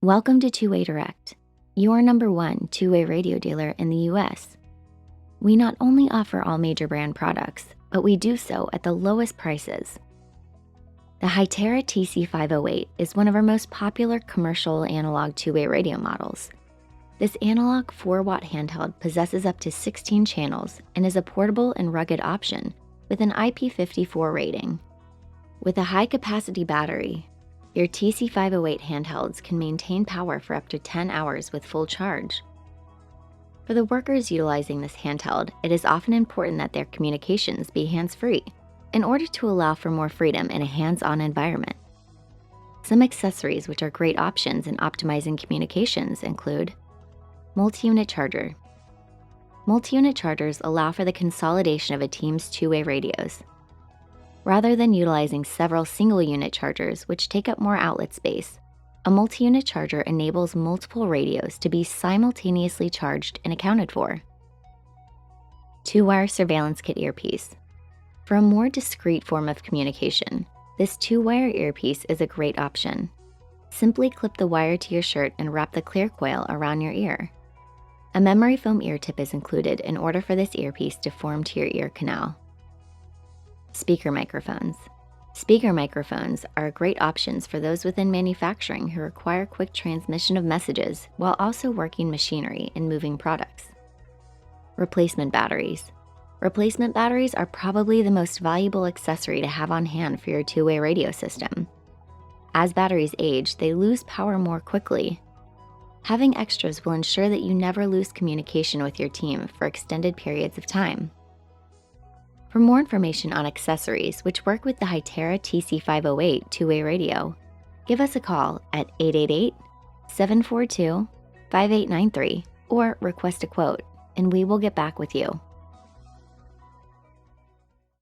Welcome to Two-Way Direct, your #1 two-way radio dealer in the US. We not only offer all major brand products, but we do so at the lowest prices. The Hytera TC508 is one of our most popular commercial analog two-way radio models. This analog 4-watt handheld possesses up to 16 channels and is a portable and rugged option with an IP54 rating. With a high-capacity battery, your TC508 handhelds can maintain power for up to 10 hours with full charge. For the workers utilizing this handheld, it is often important that their communications be hands-free in order to allow for more freedom in a hands-on environment. Some accessories which are great options in optimizing communications include multi-unit charger. Multi-unit chargers allow for the consolidation of a team's two-way radios. Rather than utilizing several single-unit chargers which take up more outlet space, a multi-unit charger enables multiple radios to be simultaneously charged and accounted for. 2-wire surveillance kit earpiece. For a more discreet form of communication, this 2-wire earpiece is a great option. Simply clip the wire to your shirt and wrap the clear coil around your ear. A memory foam ear tip is included in order for this earpiece to form to your ear canal. Speaker microphones. Speaker microphones are great options for those within manufacturing who require quick transmission of messages while also working machinery and moving products. Replacement batteries. Replacement batteries are probably the most valuable accessory to have on hand for your two-way radio system. As batteries age, they lose power more quickly. Having extras will ensure that you never lose communication with your team for extended periods of time. For more information on accessories which work with the Hytera TC508 two-way radio, give us a call at 888-742-5893 or request a quote, and we will get back with you.